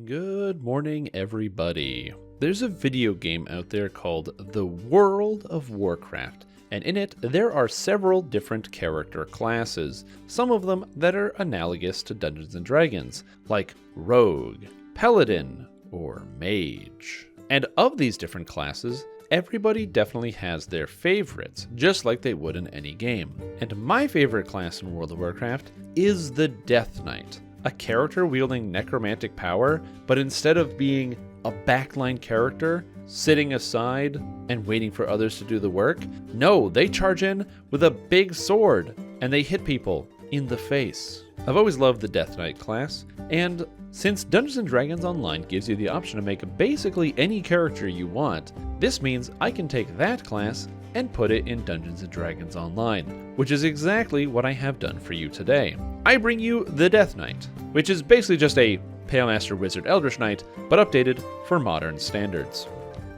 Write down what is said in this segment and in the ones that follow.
Good morning, everybody. There's a video game out there called The World of Warcraft, and in it there are several different character classes, some of them that are analogous to Dungeons & Dragons, like Rogue, Paladin, or Mage. And of these different classes, everybody definitely has their favorites, just like they would in any game. And my favorite class in World of Warcraft is the Death Knight. A character wielding necromantic power, but instead of being a backline character, sitting aside and waiting for others to do the work, no, they charge in with a big sword and they hit people in the face. I've always loved the Death Knight class, and since Dungeons & Dragons Online gives you the option to make basically any character you want, this means I can take that class and put it in Dungeons & Dragons Online, which is exactly what I have done for you today. I bring you the Death Knight, which is basically just a Pale Master Wizard Eldritch Knight, but updated for modern standards.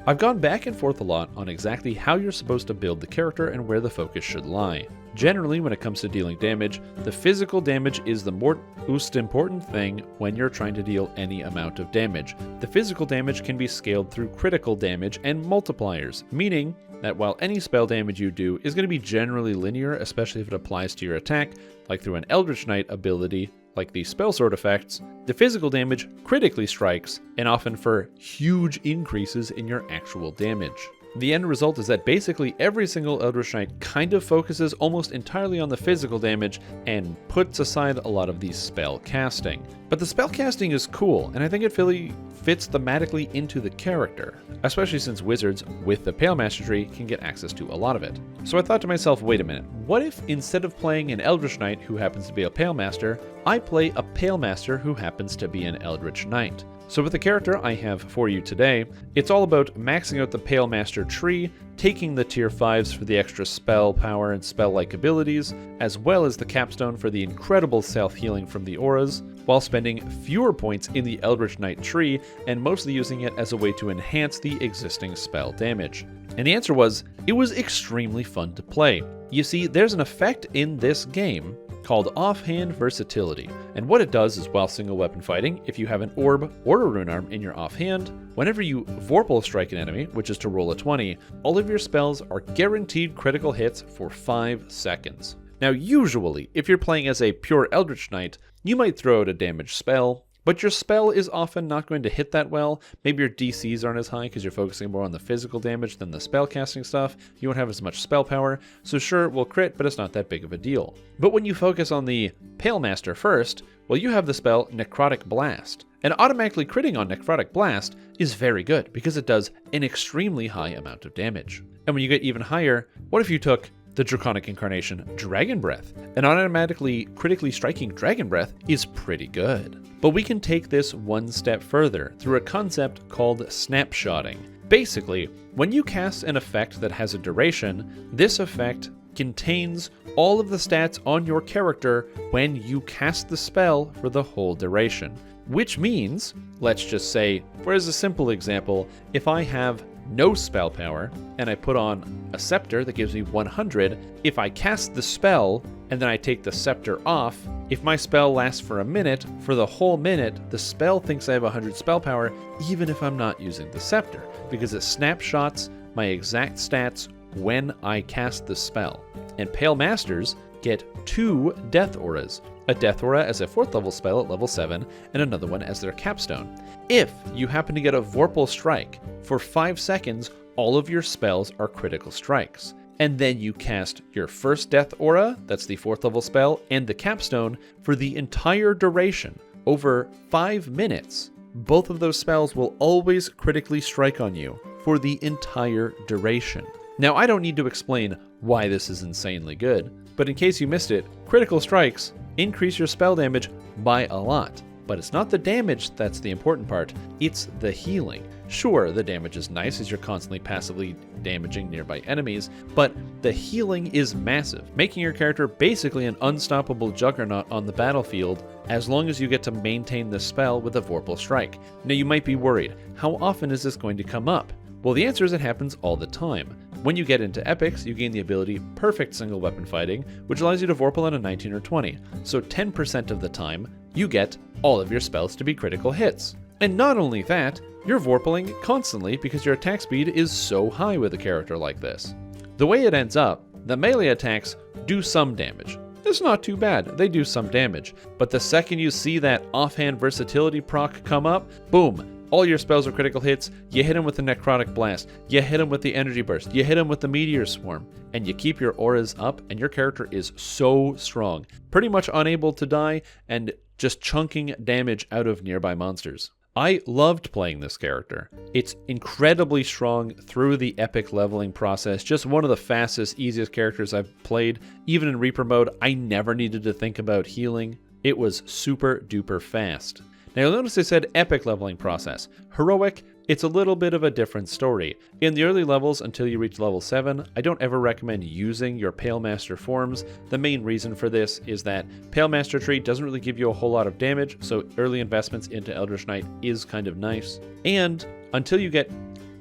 I've gone back and forth a lot on exactly how you're supposed to build the character and where the focus should lie. Generally, when it comes to dealing damage, the physical damage is the most important thing when you're trying to deal any amount of damage. The physical damage can be scaled through critical damage and multipliers, meaning that while any spell damage you do is going to be generally linear, especially if it applies to your attack, like through an Eldritch Knight ability, like the spell sword effects, the physical damage critically strikes, and often for huge increases in your actual damage. The end result is that basically every single Eldritch Knight kind of focuses almost entirely on the physical damage and puts aside a lot of the spell casting. But the spell casting is cool, and I think it really fits thematically into the character, especially since wizards with the Pale Master tree can get access to a lot of it. So I thought to myself, wait a minute, what if instead of playing an Eldritch Knight who happens to be a Pale Master, I play a Pale Master who happens to be an Eldritch Knight? So with the character I have for you today, it's all about maxing out the Pale Master tree, taking the tier 5s for the extra spell power and spell-like abilities, as well as the capstone for the incredible self-healing from the auras, while spending fewer points in the Eldritch Knight tree and mostly using it as a way to enhance the existing spell damage. And the answer was, it was extremely fun to play. You see, there's an effect in this game called Offhand Versatility, and what it does is while single weapon fighting, if you have an orb or a rune arm in your offhand, whenever you Vorpal strike an enemy, which is to roll a 20, all of your spells are guaranteed critical hits for 5 seconds. Now usually, if you're playing as a pure Eldritch Knight, you might throw out a damage spell, but your spell is often not going to hit that well. Maybe your DCs aren't as high because you're focusing more on the physical damage than the spell casting stuff. You won't have as much spell power, so sure, it will crit, but it's not that big of a deal. But when you focus on the Pale Master first, well, you have the spell Necrotic Blast. And automatically critting on Necrotic Blast is very good because it does an extremely high amount of damage. And when you get even higher, what if you took the Draconic Incarnation Dragon Breath? And automatically critically striking Dragon Breath is pretty good. But we can take this one step further through a concept called snapshotting. Basically, when you cast an effect that has a duration, this effect contains all of the stats on your character when you cast the spell for the whole duration. Which means, let's just say, for as a simple example, if I have no spell power, and I put on a scepter that gives me 100, if I cast the spell, and then I take the scepter off, if my spell lasts for a minute, for the whole minute, the spell thinks I have 100 spell power, even if I'm not using the scepter, because it snapshots my exact stats when I cast the spell. And Pale Masters get 2 Death Auras. A Death Aura as a 4th level spell at level 7, and another one as their capstone. If you happen to get a Vorpal Strike, for 5 seconds, all of your spells are critical strikes. And then you cast your first Death Aura, that's the 4th level spell, and the capstone for the entire duration, over 5 minutes. Both of those spells will always critically strike on you for the entire duration. Now, I don't need to explain why this is insanely good, but in case you missed it, critical strikes increase your spell damage by a lot. But it's not the damage that's the important part, it's the healing. Sure, the damage is nice as you're constantly passively damaging nearby enemies, but the healing is massive, making your character basically an unstoppable juggernaut on the battlefield as long as you get to maintain the spell with a Vorpal Strike. Now you might be worried, how often is this going to come up? Well, the answer is it happens all the time. When you get into epics, you gain the ability Perfect Single Weapon Fighting, which allows you to Vorpal on a 19 or 20. So 10% of the time, you get all of your spells to be critical hits. And not only that, you're Vorpaling constantly because your attack speed is so high with a character like this. The way it ends up, the melee attacks do some damage. It's not too bad, they do some damage, but the second you see that offhand versatility proc come up, boom, all your spells are critical hits, you hit him with the Necrotic Blast, you hit him with the Energy Burst, you hit him with the Meteor Swarm, and you keep your auras up, and your character is so strong, pretty much unable to die, and just chunking damage out of nearby monsters. I loved playing this character. It's incredibly strong through the epic leveling process, just one of the fastest, easiest characters I've played. Even in Reaper mode, I never needed to think about healing. It was super duper fast. Now you'll notice I said epic leveling process. Heroic, it's a little bit of a different story. In the early levels until you reach level 7, I don't ever recommend using your Pale Master forms. The main reason for this is that Pale Master tree doesn't really give you a whole lot of damage, so early investments into Eldritch Knight is kind of nice. And until you get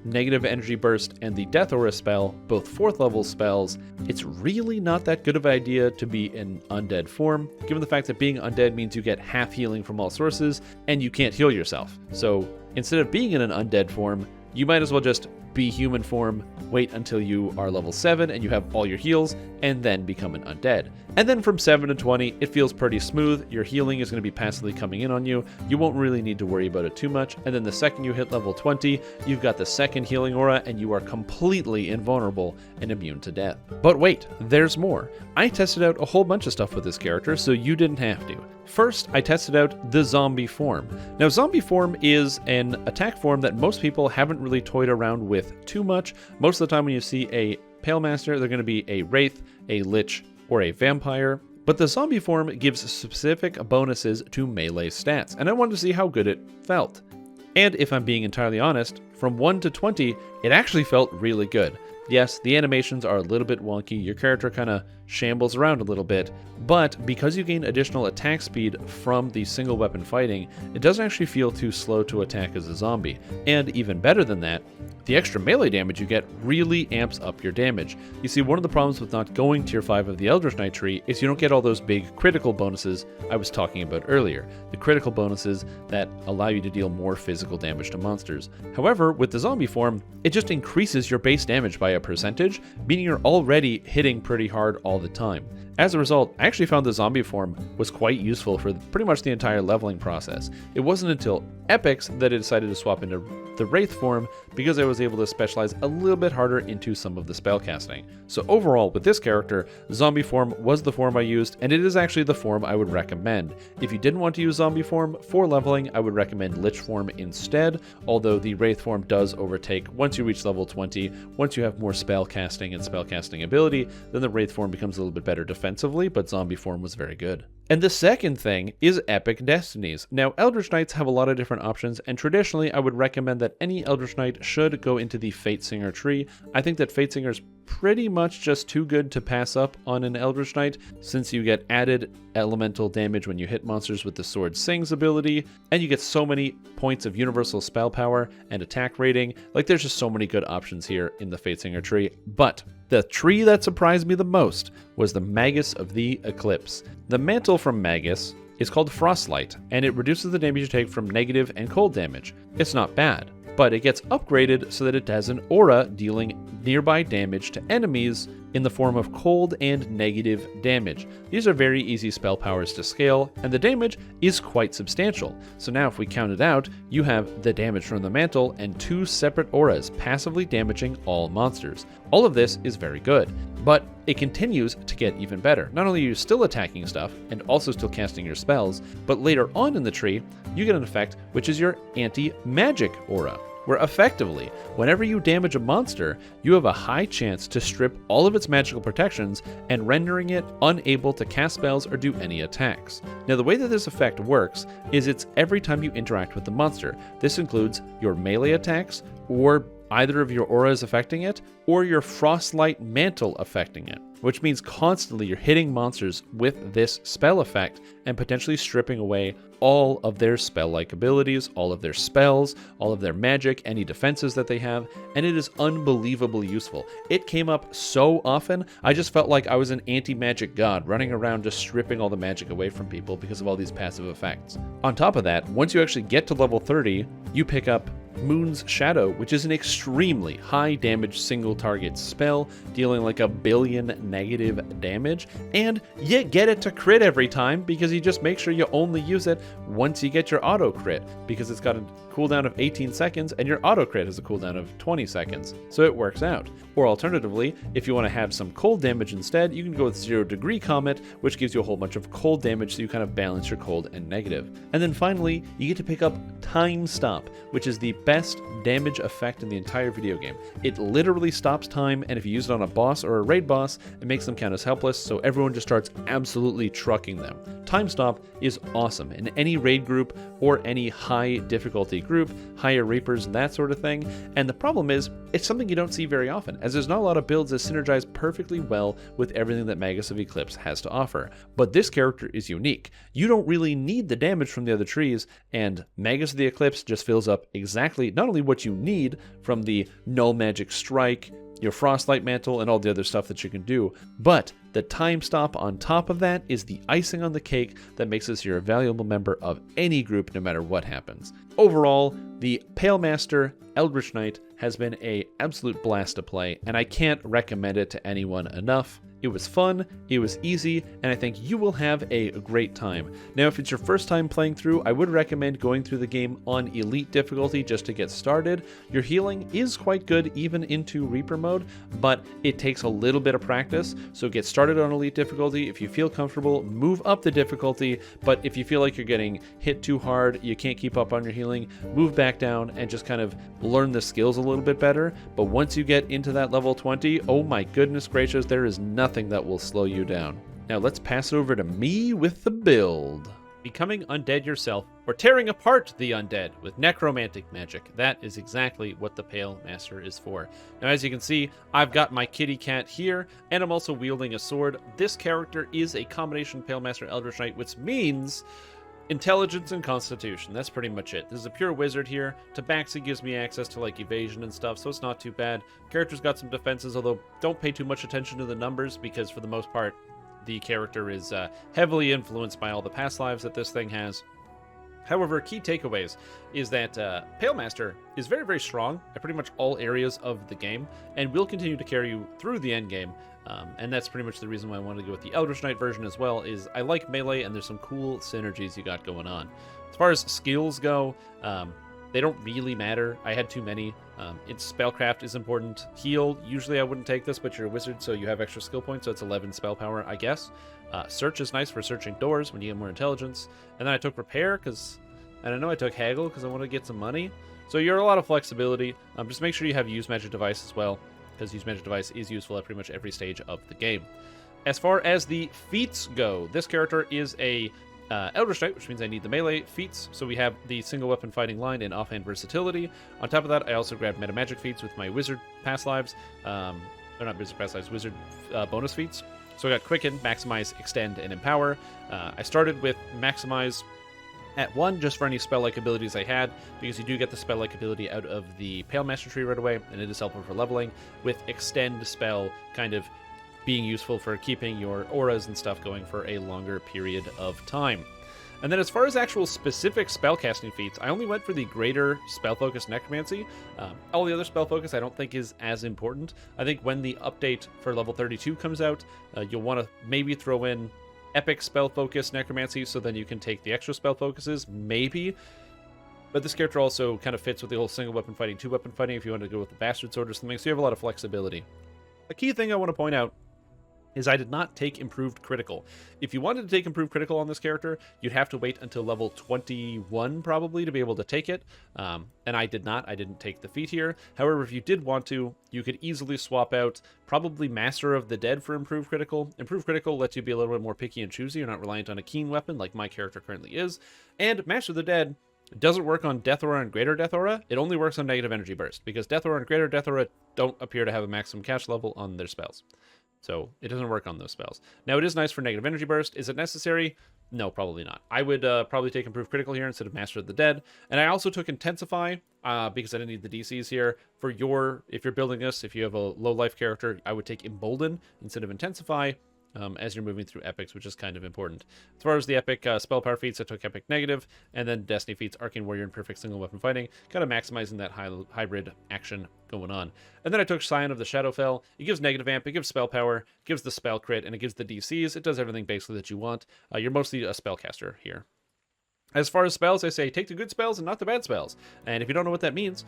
Negative Energy Burst and the Death Aura spell, both 4th level spells, it's really not that good of an idea to be in undead form, given the fact that being undead means you get half healing from all sources, and you can't heal yourself. So instead of being in an undead form, you might as well just be human form, wait until you are level 7 and you have all your heals, and then become an undead. And then from 7 to 20, it feels pretty smooth. Your healing is going to be passively coming in on you. You won't really need to worry about it too much. And then the second you hit level 20, you've got the second healing aura, and you are completely invulnerable and immune to death. But wait, there's more. I tested out a whole bunch of stuff with this character, so you didn't have to. First, I tested out the zombie form. Now, zombie form is an attack form that most people haven't really toyed around with too much. Most of the time when you see a Pale Master, they're going to be a Wraith, a Lich, or a Vampire. But the zombie form gives specific bonuses to melee stats, and I wanted to see how good it felt. And if I'm being entirely honest, from 1 to 20, it actually felt really good. Yes, the animations are a little bit wonky, your character kind of shambles around a little bit, but because you gain additional attack speed from the single weapon fighting, it doesn't actually feel too slow to attack as a zombie. And even better than that, the extra melee damage you get really amps up your damage. You see, one of the problems with not going tier 5 of the Eldritch Knight tree is you don't get all those big critical bonuses I was talking about earlier. The critical bonuses that allow you to deal more physical damage to monsters. However, with the zombie form, it just increases your base damage by a percentage, meaning you're already hitting pretty hard all the time. As a result, I actually found the zombie form was quite useful for pretty much the entire leveling process. It wasn't until Epics that I decided to swap into the Wraith form because I was able to specialize a little bit harder into some of the spellcasting. So overall, with this character, zombie form was the form I used, and it is actually the form I would recommend. If you didn't want to use zombie form for leveling, I would recommend Lich form instead, although the Wraith form does overtake once you reach level 20. Once you have more spellcasting and spellcasting ability, then the Wraith form becomes a little bit better defensively, but zombie form was very good. And the second thing is epic destinies. Now, Eldritch Knights have a lot of different options, and traditionally I would recommend that any Eldritch Knight should go into the Fatesinger tree. I think that Fatesinger is pretty much just too good to pass up on an Eldritch Knight, since you get added elemental damage when you hit monsters with the Sword Sings ability, and you get so many points of universal spell power and attack rating. Like, there's just so many good options here in the Fatesinger tree. But the tree that surprised me the most was the Magus of the Eclipse. The mantle from Magus is called Frostlight, and it reduces the damage you take from negative and cold damage. It's not bad, but it gets upgraded so that it has an aura dealing nearby damage to enemies in the form of cold and negative damage. These are very easy spell powers to scale, and the damage is quite substantial. So now if we count it out, you have the damage from the mantle and 2 separate auras passively damaging all monsters. All of this is very good, but it continues to get even better. Not only are you still attacking stuff and also still casting your spells, but later on in the tree, you get an effect which is your anti-magic aura, where effectively, whenever you damage a monster, you have a high chance to strip all of its magical protections and rendering it unable to cast spells or do any attacks. Now, the way that this effect works is it's every time you interact with the monster. This includes your melee attacks or either of your auras affecting it or your frostlight mantle affecting it, which means constantly you're hitting monsters with this spell effect and potentially stripping away all of their spell-like abilities, all of their spells, all of their magic, any defenses that they have, and it is unbelievably useful. It came up so often, I just felt like I was an anti-magic god running around just stripping all the magic away from people because of all these passive effects. On top of that, once you actually get to level 30, you pick up Moon's Shadow, which is an extremely high damage single target spell, dealing like 1 billion negative damage, and you get it to crit every time because you just make sure you only use it once you get your auto crit, because it's got a cooldown of 18 seconds and your auto crit has a cooldown of 20 seconds, so it works out. Or alternatively, if you want to have some cold damage instead, you can go with 0 Degree Comet, which gives you a whole bunch of cold damage, so you kind of balance your cold and negative. And then finally, you get to pick up Time Stop, which is the best damage effect in the entire video game. It literally stops time, and if you use it on a boss or a raid boss, it makes them count as helpless, so everyone just starts absolutely trucking them. Time Stop is awesome in any raid group or any high difficulty group, higher reapers and that sort of thing, and the problem is, it's something you don't see very often, as there's not a lot of builds that synergize perfectly well with everything that Magus of Eclipse has to offer. But this character is unique. You don't really need the damage from the other trees, and Magus of the Eclipse just fills up exactly not only what you need from the Null Magic Strike, your Frostlight Mantle, and all the other stuff that you can do, but the Time Stop on top of that is the icing on the cake that makes this your valuable member of any group no matter what happens. Overall, the Pale Master Eldritch Knight has been an absolute blast to play, and I can't recommend it to anyone enough. It was fun, it was easy, and I think you will have a great time. Now, if it's your first time playing through, I would recommend going through the game on Elite difficulty just to get started. Your healing is quite good even into Reaper mode, but it takes a little bit of practice, so get started on Elite difficulty. If you feel comfortable, move up the difficulty, but if you feel like you're getting hit too hard, you can't keep up on your healing, move back down and just kind of learn the skills a little bit better. But once you get into that level 20, oh my goodness gracious, there is nothing that will slow you down. Now let's pass it over to me with the build. Becoming undead yourself, or tearing apart the undead with necromantic magic. That is exactly what the Pale Master is for. Now, as you can see, I've got my kitty cat here, and I'm also wielding a sword. This character is a combination Pale Master Eldritch Knight, which means intelligence and constitution. That's pretty much it. This is a pure wizard here. Tabaxi gives me access to like evasion and stuff, so it's not too bad. Character's got some defenses, although don't pay too much attention to the numbers because for the most part, the character is heavily influenced by all the past lives that this thing has. However, key takeaways is that Pale Master is very, very strong at pretty much all areas of the game, and will continue to carry you through the end game. And that's pretty much the reason why I wanted to go with the Eldritch Knight version as well, is I like melee, and there's some cool synergies you got going on. As far as skills go, they don't really matter. I had too many. Its spellcraft is important. Heal, usually I wouldn't take this, but you're a wizard, so you have extra skill points, so it's 11 spell power, I guess. Search is nice for searching doors when you get more intelligence. And then I took Repair, because, I don't know, I took Haggle, because I want to get some money. So you're a lot of flexibility. Just make sure you have Use Magic Device as well, because Use Magic Device is useful at pretty much every stage of the game. As far as the feats go, this character is a Eldritch Knight, which means I need the melee feats, so we have the single weapon fighting line and offhand versatility. On top of that, I also grabbed meta magic feats with my wizard past lives, or not wizard past lives, wizard bonus feats. So I got Quicken, Maximize, Extend, and Empower. I started with Maximize at 1 just for any spell-like abilities I had, because you do get the spell-like ability out of the Pale Master tree right away, and it is helpful for leveling, with Extend spell kind of being useful for keeping your auras and stuff going for a longer period of time. And then as far as actual specific spellcasting feats, I only went for the greater spell focus necromancy. All the other spell focus I don't think is as important. I think when the update for level 32 comes out, you'll want to maybe throw in epic spell focus necromancy, so then you can take the extra spell focuses, maybe. But this character also kind of fits with the whole single weapon fighting, 2 weapon fighting if you want to go with the bastard sword or something, so you have a lot of flexibility. A key thing I want to point out is I did not take Improved Critical. If you wanted to take Improved Critical on this character, you'd have to wait until level 21 probably to be able to take it, and I did not. I didn't take the feat here. However, if you did want to, you could easily swap out probably Master of the Dead for Improved Critical. Improved Critical lets you be a little bit more picky and choosy. You're not reliant on a keen weapon like my character currently is, and Master of the Dead It doesn't work on Death Aura and Greater Death Aura. It only works on Negative Energy Burst, because Death Aura and Greater Death Aura don't appear to have a maximum cast level on their spells. So it doesn't work on those spells. Now, it is nice for Negative Energy Burst. Is it necessary? No, probably not. I would probably take Improved Critical here instead of Master of the Dead. And I also took Intensify because I didn't need the DCs here. For if you're building this, if you have a low life character, I would take Embolden instead of Intensify. As you're moving through epics, which is kind of important. As far as the epic spell power feats, I took Epic Negative, and then Destiny feats, Arcane Warrior, and Perfect Single Weapon Fighting, kind of maximizing that hybrid action going on. And then I took Scion of the Shadowfell. It gives negative amp, it gives spell power, it gives the spell crit, and it gives the DCs. It does everything basically that you want. You're mostly a spellcaster here. As far as spells, I say take the good spells and not the bad spells. And if you don't know what that means,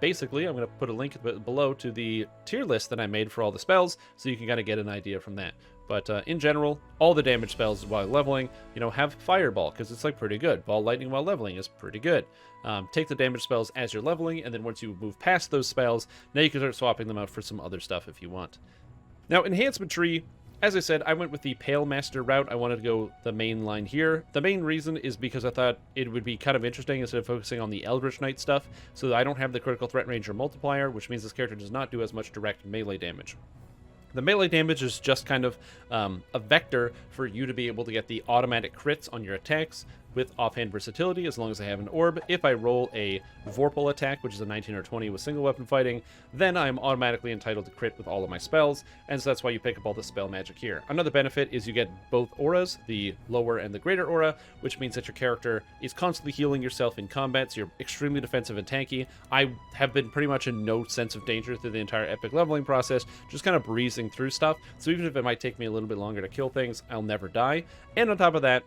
basically, I'm going to put a link below to the tier list that I made for all the spells, so you can kind of get an idea from that. But in general, all the damage spells while leveling, have Fireball, because it's like pretty good. Ball Lightning while leveling is pretty good. Take the damage spells as you're leveling, and then once you move past those spells, now you can start swapping them out for some other stuff if you want. Now, Enhancement Tree, as I said, I went with the Pale Master route. I wanted to go the main line here. The main reason is because I thought it would be kind of interesting instead of focusing on the Eldritch Knight stuff, so that I don't have the critical threat range or multiplier, which means this character does not do as much direct melee damage. The melee damage is just kind of a vector for you to be able to get the automatic crits on your attacks with offhand versatility, as long as I have an orb. If I roll a Vorpal attack, which is a 19 or 20 with single weapon fighting, then I'm automatically entitled to crit with all of my spells, and so that's why you pick up all the spell magic here. Another benefit is you get both auras, the lower and the greater aura, which means that your character is constantly healing yourself in combat, so you're extremely defensive and tanky. I have been pretty much in no sense of danger through the entire epic leveling process, just kind of breezing through stuff, so even if it might take me a little bit longer to kill things, I'll never die. And on top of that,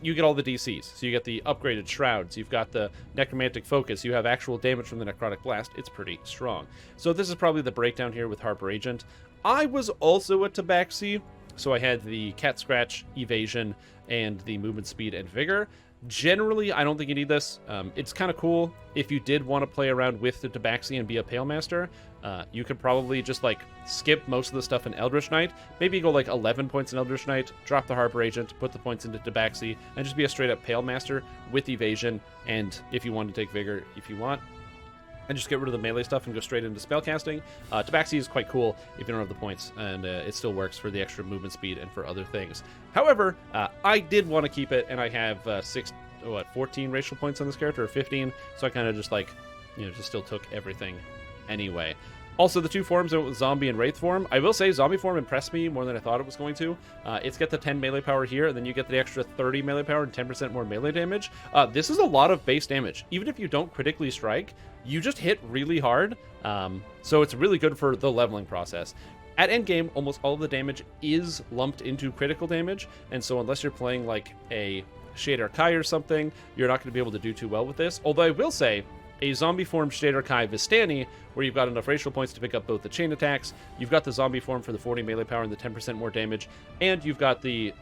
you get all the DCs. So you get the upgraded Shrouds, you've got the Necromantic Focus, you have actual damage from the Necrotic Blast. It's pretty strong. So this is probably the breakdown here with Harper Agent. I was also a Tabaxi, so I had the Cat Scratch, Evasion, and the Movement Speed and Vigor. Generally, I don't think you need this. It's kind of cool if you did want to play around with the Tabaxi and be a Pale Master. You could probably just skip most of the stuff in Eldritch Knight. Maybe go 11 points in Eldritch Knight, drop the Harper Agent, put the points into Tabaxi, and just be a straight up Pale Master with Evasion, and if you want to take Vigor, if you want. And just get rid of the melee stuff and go straight into spellcasting. Tabaxi is quite cool if you don't have the points, and it still works for the extra movement speed and for other things. However, I did want to keep it, and I have 14 racial points on this character, or 15, so I kind of just just still took everything anyway. Also, the two forms I went with Zombie and Wraith form. I will say Zombie form impressed me more than I thought it was going to. It's got the 10 melee power here, and then you get the extra 30 melee power and 10% more melee damage. This is a lot of base damage. Even if you don't critically strike, you just hit really hard. So it's really good for the leveling process. At endgame, almost all of the damage is lumped into critical damage, and so unless you're playing a Shader Kai or something, you're not going to be able to do too well with this. Although I will say, a zombie form Shader Kai Vistani, where you've got enough racial points to pick up both the chain attacks, you've got the zombie form for the 40 melee power and the 10% more damage, and you've got the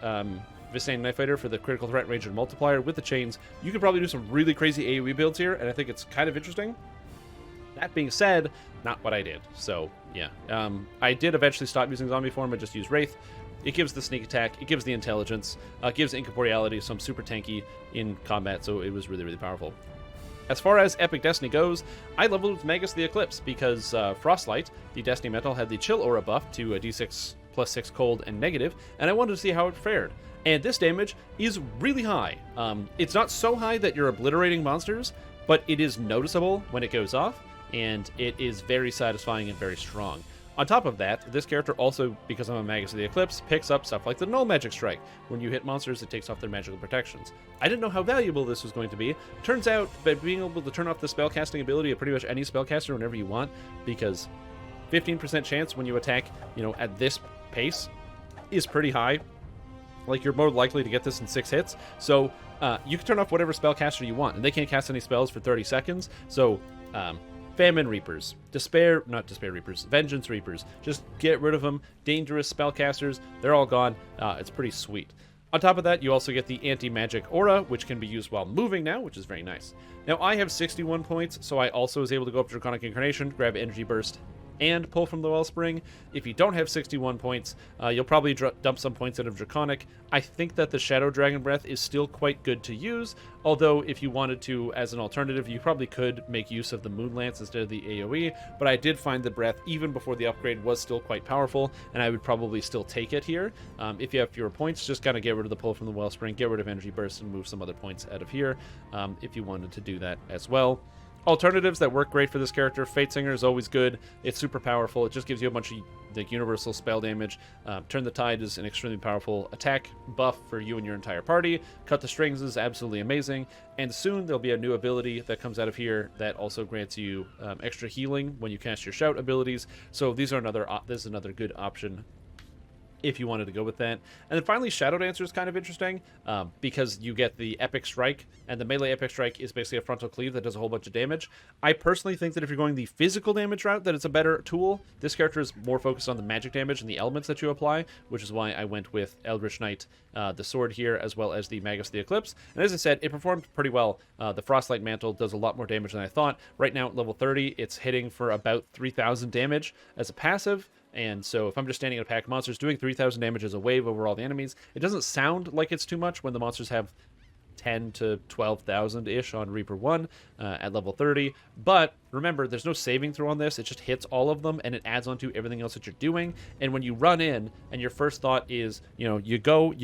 Vistani Knife Fighter for the critical threat range and multiplier with the chains. You could probably do some really crazy AoE builds here, and I think it's kind of interesting. That being said, not what I did. So, yeah. I did eventually stop using zombie form and just use Wraith. It gives the sneak attack, it gives the intelligence, it gives incorporeality, so I'm super tanky in combat, so it was really, really powerful. As far as Epic Destiny goes, I leveled with Magus the Eclipse because Frostlight, the Destiny Metal, had the Chill Aura buff to a d6 plus 6 cold and negative, and I wanted to see how it fared. And this damage is really high. It's not so high that you're obliterating monsters, but it is noticeable when it goes off, and it is very satisfying and very strong. On top of that, this character also, because I'm a Magus of the Eclipse, picks up stuff like the Null Magic Strike. When you hit monsters, it takes off their magical protections. I didn't know how valuable this was going to be. Turns out that being able to turn off the spellcasting ability of pretty much any spellcaster whenever you want, because 15% chance when you attack, at this pace is pretty high. You're more likely to get this in 6 hits. So you can turn off whatever spellcaster you want, and they can't cast any spells for 30 seconds. So, Famine Reapers, Vengeance Reapers. Just get rid of them. Dangerous spellcasters, they're all gone. It's pretty sweet. On top of that, you also get the Anti-Magic Aura, which can be used while moving now, which is very nice. Now, I have 61 points, so I also was able to go up to Draconic Incarnation, grab Energy Burst, and Pull from the Wellspring. If you don't have 61 points, you'll probably dump some points out of Draconic. I think that the Shadow Dragon Breath is still quite good to use, although if you wanted to, as an alternative, you probably could make use of the Moon Lance instead of the AoE, but I did find the Breath, even before the upgrade, was still quite powerful, and I would probably still take it here. If you have fewer points, just kind of get rid of the Pull from the Wellspring, get rid of Energy Burst, and move some other points out of here, if you wanted to do that as well. Alternatives that work great for this character: Fate Singer is always good. It's super powerful. It just gives you a bunch of like universal spell damage. Turn the Tide is an extremely powerful attack buff for you and your entire party. Cut the Strings is absolutely amazing. And soon there'll be a new ability that comes out of here that also grants you extra healing when you cast your Shout abilities. So these are this is another good option if you wanted to go with that. And then finally, Shadow Dancer is kind of interesting because you get the Epic Strike, and the melee Epic Strike is basically a frontal cleave that does a whole bunch of damage. I personally think that if you're going the physical damage route, that it's a better tool. This character is more focused on the magic damage and the elements that you apply, which is why I went with Eldritch Knight, the sword here, as well as the Magus of the Eclipse. And as I said, it performed pretty well. The Frostlight Mantle does a lot more damage than I thought. Right now at level 30, it's hitting for about 3,000 damage as a passive. And so if I'm just standing in a pack of monsters, doing 3,000 damage as a wave over all the enemies, it doesn't sound like it's too much when the monsters have 10 to 12,000-ish on Reaper 1 at level 30. But remember, there's no saving throw on this. It just hits all of them, and it adds on to everything else that you're doing. And when you run in, and your first thought is, you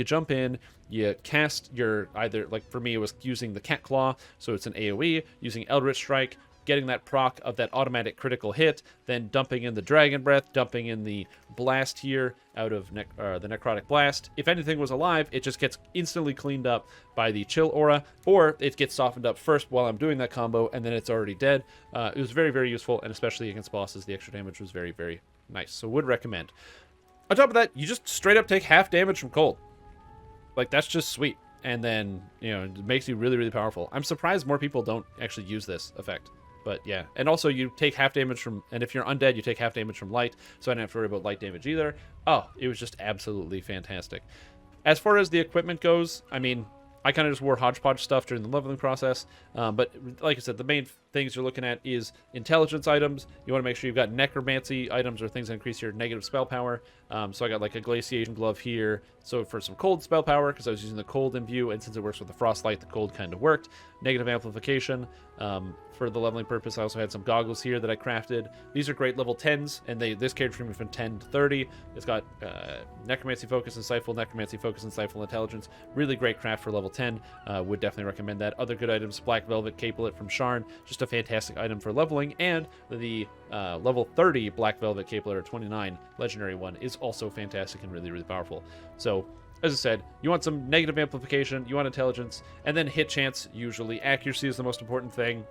jump in, you cast your, either, like for me, it was using the Cat Claw, so it's an AoE, using Eldritch Strike, getting that proc of that automatic critical hit, then dumping in the Dragon Breath, dumping in the Blast here out of the Necrotic Blast. If anything was alive, it just gets instantly cleaned up by the Chill Aura, or it gets softened up first while I'm doing that combo, and then it's already dead. It was very, very useful, and especially against bosses, the extra damage was very, very nice, so would recommend. On top of that, you just straight up take half damage from cold. Like, that's just sweet. And then, it makes you really, really powerful. I'm surprised more people don't actually use this effect. But yeah, and also you take half damage from, and if you're undead, you take half damage from light, so I didn't have to worry about light damage either. Oh, it was just absolutely fantastic. As far as the equipment goes, I mean, I kind of just wore hodgepodge stuff during the leveling process, but like I said, the main things you're looking at is intelligence items. You want to make sure you've got necromancy items or things that increase your negative spell power. So I got like a glaciation glove here, so for some cold spell power, because I was using the cold imbue, and since it works with the frostlight, the cold kind of worked. Negative amplification. For the leveling purpose, I also had some goggles here that I crafted. These are great level 10s, and this character from 10 to 30. It's got necromancy focus, insightful necromancy focus, insightful intelligence. Really great craft for level 10. Would definitely recommend that. Other good items: Black Velvet Capelet from Sharn, just a fantastic item for leveling, and the level 30 Black Velvet Capelet, or 29 legendary one, is also fantastic and really, really powerful. So, as I said, you want some negative amplification, you want intelligence, and then hit chance. Usually accuracy is the most important thing.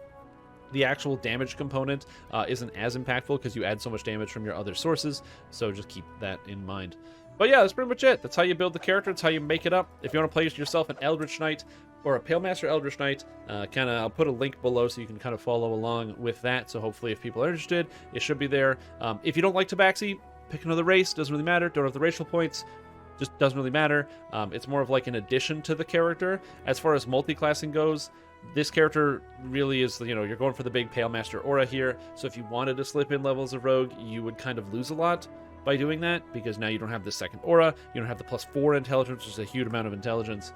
The actual damage component isn't as impactful because you add so much damage from your other sources, so just keep that in mind. But yeah, that's pretty much it. That's how you build the character. That's how you make it up. If you want to play yourself an Eldritch Knight or a Palemaster Eldritch Knight, I'll put a link below so you can kind of follow along with that. So hopefully if people are interested, it should be there. If you don't like Tabaxi, pick another race. Doesn't really matter. Don't have the racial points. Just doesn't really matter. It's more of like an addition to the character. As far as multi-classing goes, this character really is, you're going for the big Palemaster aura here. So if you wanted to slip in levels of Rogue, you would kind of lose a lot by doing that, because now you don't have the second aura, you don't have the +4 intelligence, which is a huge amount of intelligence.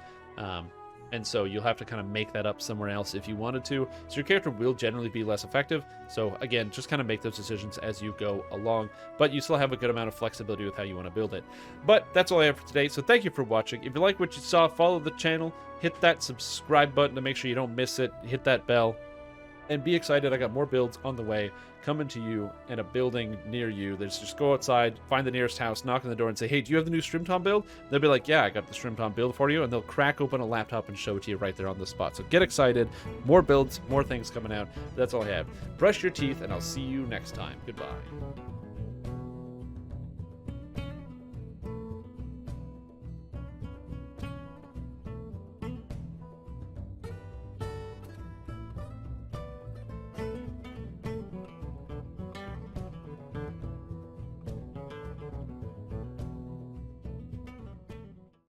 And so you'll have to kind of make that up somewhere else if you wanted to. So your character will generally be less effective. So again, just kind of make those decisions as you go along. But you still have a good amount of flexibility with how you want to build it. But that's all I have for today. So thank you for watching. If you like what you saw, follow the channel. Hit that subscribe button to make sure you don't miss it. Hit that bell. And be excited, I got more builds on the way coming to you in a building near you. Just go outside, find the nearest house, knock on the door, and say, hey, do you have the new Strimtom build? They'll be like, yeah, I got the Strimtom build for you, and they'll crack open a laptop and show it to you right there on the spot. So get excited, more builds, more things coming out. That's all I have. Brush your teeth, and I'll see you next time. Goodbye.